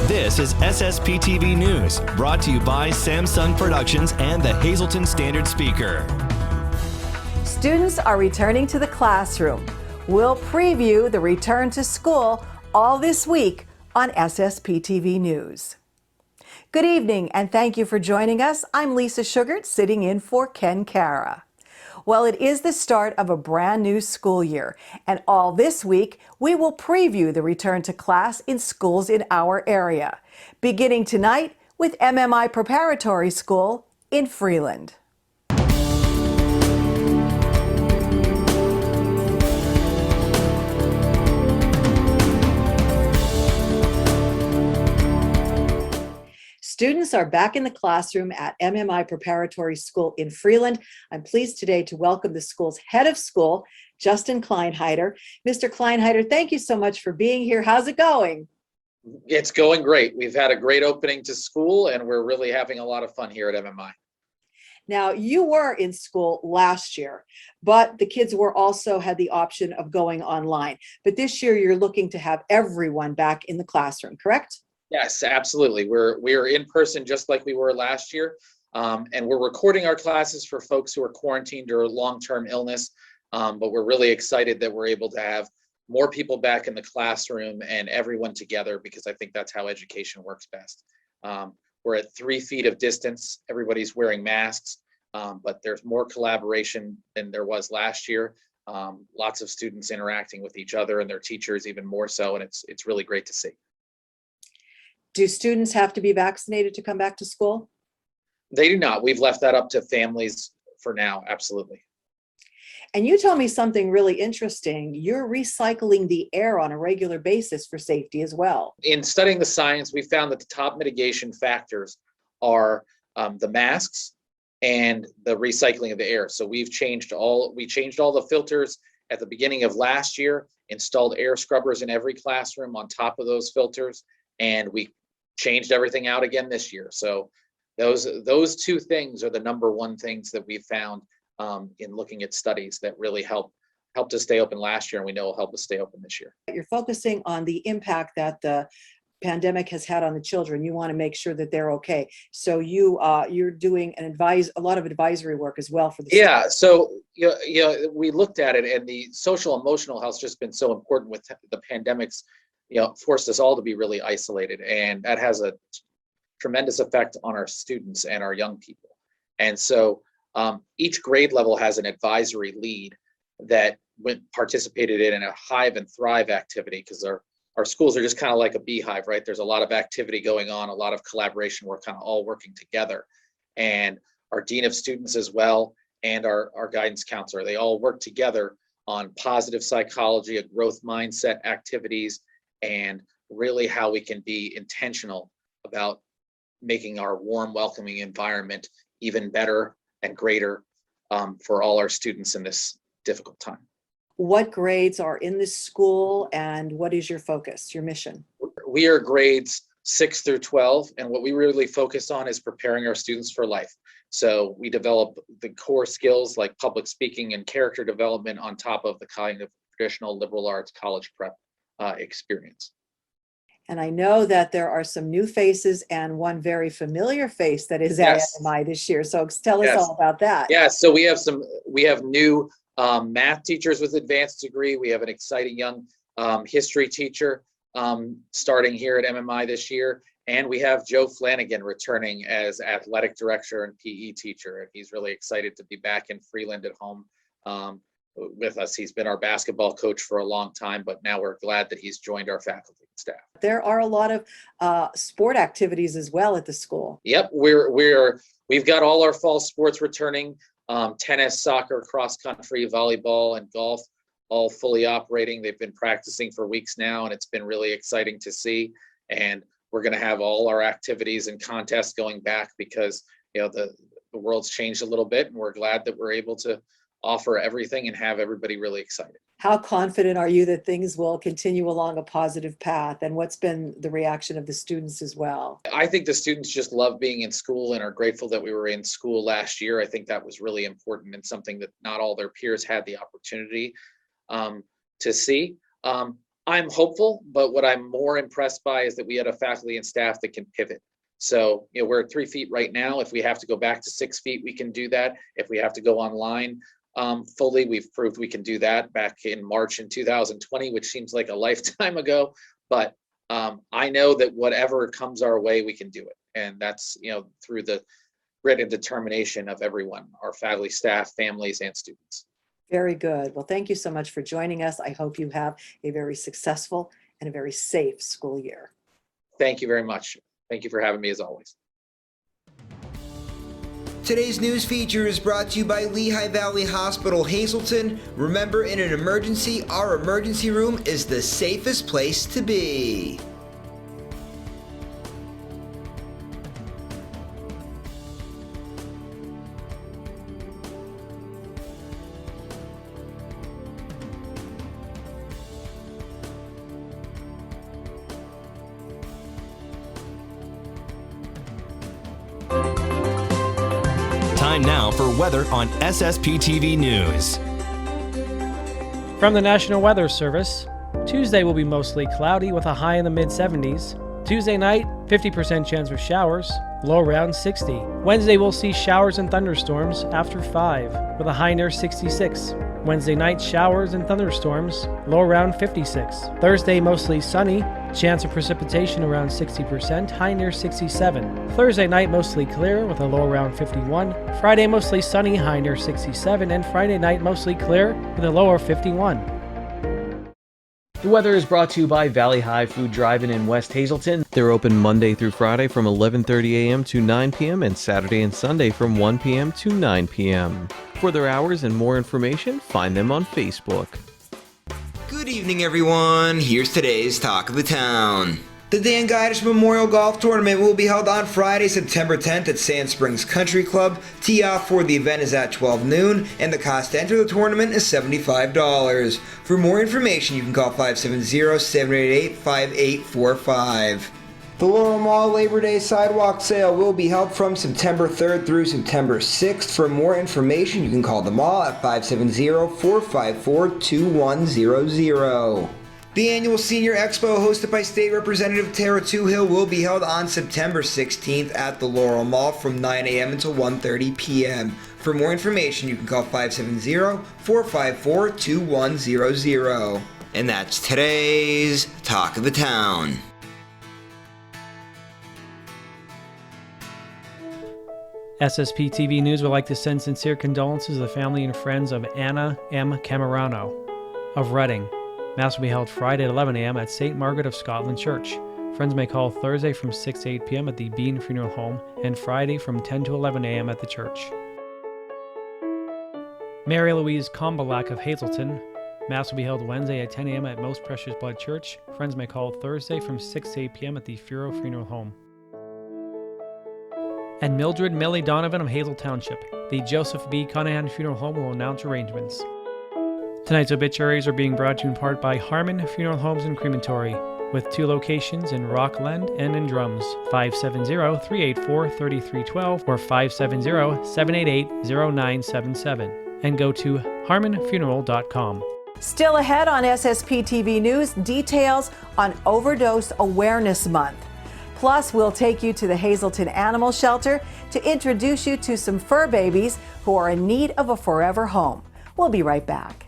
This is SSPTV News, brought to you by Samsung Productions and the Hazleton Standard Speaker. Students are returning to the classroom. We'll preview the return to school all this week on SSPTV News. Good evening and thank you for joining us. I'm Lisa Sugart, sitting in for Ken Cara. Well, it is the start of a brand new school year, and all this week we will preview the return to class in schools in our area, beginning tonight with MMI Preparatory School in Freeland. Students are back in the classroom at MMI Preparatory School in Freeland. I'm pleased today to welcome the school's head of school, Justin Kleinheider. Mr. Kleinheider, thank you so much for being here. How's it going? It's going great. We've had a great opening to school and we're really having a lot of fun here at MMI. Now, you were in school last year, but the kids were also had the option of going online. But this year you're looking to have everyone back in the classroom, correct? Yes, absolutely. We're in person just like we were last year, and we're recording our classes for folks who are quarantined or long-term illness. But we're really excited that we're able to have more people back in the classroom and everyone together, because I think that's how education works best. We're at 3 feet of distance. Everybody's wearing masks, but there's more collaboration than there was last year. Lots of students interacting with each other and their teachers even more so, and it's really great to see. Do students have to be vaccinated to come back to school? They do not. We've left that up to families for now, absolutely. And you told me something really interesting. You're recycling the air on a regular basis for safety as well. In studying the science, we found that the top mitigation factors are the masks and the recycling of the air. So we changed all the filters at the beginning of last year, installed air scrubbers in every classroom on top of those filters, and we changed everything out again this year. So those 2 things are the number 1 things that we found in looking at studies that really helped us stay open last year, and we know will help us stay open this year. You're focusing on the impact that the pandemic has had on the children. You want to make sure that they're okay. So you're doing a lot of advisory work as well for the Yeah. So we looked at it, and the social emotional health's just been so important with the pandemics. Forced us all to be really isolated, and that has a tremendous effect on our students and our young people. And so each grade level has an advisory lead that participated in a Hive and Thrive activity, because our schools are just kind of like a beehive, right? There's a lot of activity going on, a lot of collaboration. We're kind of all working together, and our dean of students as well, and our guidance counselor, they all work together on positive psychology, a growth mindset activities, and really how we can be intentional about making our warm, welcoming environment even better and greater for all our students in this difficult time. What grades are in this school, and what is your focus, your mission? We are grades 6 through 12, and what we really focus on is preparing our students for life. So we develop the core skills like public speaking and character development on top of the kind of traditional liberal arts college prep experience. And I know that there are some new faces and one very familiar face that is at MMI this year. So tell us all about that. Yeah, so we have new math teachers with advanced degree. We have an exciting young history teacher starting here at MMI this year. And we have Joe Flanagan returning as athletic director and PE teacher. And he's really excited to be back in Freeland at home with us. He's been our basketball coach for a long time, but now we're glad that he's joined our faculty and staff. There are a lot of sport activities as well at the school. Yep, we've got all our fall sports returning, tennis, soccer, cross country, volleyball, and golf, all fully operating. They've been practicing for weeks now, and it's been really exciting to see. And we're going to have all our activities and contests going back because the world's changed a little bit, and we're glad that we're able to offer everything and have everybody really excited. How confident are you that things will continue along a positive path? And what's been the reaction of the students as well? I think the students just love being in school and are grateful that we were in school last year. I think that was really important and something that not all their peers had the opportunity to see. I'm hopeful, but what I'm more impressed by is that we had a faculty and staff that can pivot. So, we're at 3 feet right now. If we have to go back to 6 feet, we can do that. If we have to go online fully, we've proved we can do that back in March in 2020, which seems like a lifetime ago. But I know that whatever comes our way, we can do it. And that's, through the grit and determination of everyone, our faculty, staff, families, and students. Very good. Well, thank you so much for joining us. I hope you have a very successful and a very safe school year. Thank you very much. Thank you for having me as always. Today's news feature is brought to you by Lehigh Valley Hospital, Hazleton. Remember, in an emergency, our emergency room is the safest place to be. Time now for weather on SSPTV News. From the National Weather Service, Tuesday will be mostly cloudy with a high in the mid-70s. Tuesday night, 50% chance of showers, low around 60. Wednesday we'll see showers and thunderstorms after 5 with a high near 66. Wednesday night, showers and thunderstorms, low around 56. Thursday mostly sunny, chance of precipitation around 60%, high near 67. Thursday night mostly clear with a low around 51. Friday mostly sunny, high near 67, and Friday night mostly clear with a low of 51. The weather is brought to you by Valley High Food Drive-In in West Hazleton. They're open Monday through Friday from 11:30 a.m. to 9 p.m. and Saturday and Sunday from 1 p.m. to 9 p.m. For their hours and more information, find them on Facebook. Good evening, everyone. Here's today's Talk of the Town. The Dan Guydish Memorial Golf Tournament will be held on Friday, September 10th at Sand Springs Country Club. Tee-off for the event is at 12 noon, and the cost to enter the tournament is $75. For more information, you can call 570-788-5845. The Laurel Mall Labor Day Sidewalk Sale will be held from September 3rd through September 6th. For more information, you can call the mall at 570-454-2100. The annual Senior Expo hosted by State Representative Tara Toohill will be held on September 16th at the Laurel Mall from 9 a.m. until 1:30 p.m. For more information, you can call 570-454-2100. And that's today's Talk of the Town. SSPTV News would like to send sincere condolences to the family and friends of Anna M. Camerano of Reading. Mass will be held Friday at 11 a.m. at St. Margaret of Scotland Church. Friends may call Thursday from 6 to 8 p.m. at the Bean Funeral Home and Friday from 10 to 11 a.m. at the church. Mary Louise Kombalak of Hazleton. Mass will be held Wednesday at 10 a.m. at Most Precious Blood Church. Friends may call Thursday from 6 to 8 p.m. at the Furo Funeral Home. And Mildred Millie Donovan of Hazel Township. The Joseph B. Conahan Funeral Home will announce arrangements. Tonight's obituaries are being brought to you in part by Harmon Funeral Homes and Crematory, with 2 locations in Rockland and in Drums, 570-384-3312 or 570-788-0977, and go to harmonfuneral.com. Still ahead on SSPTV News, details on Overdose Awareness Month. Plus, we'll take you to the Hazleton Animal Shelter to introduce you to some fur babies who are in need of a forever home. We'll be right back.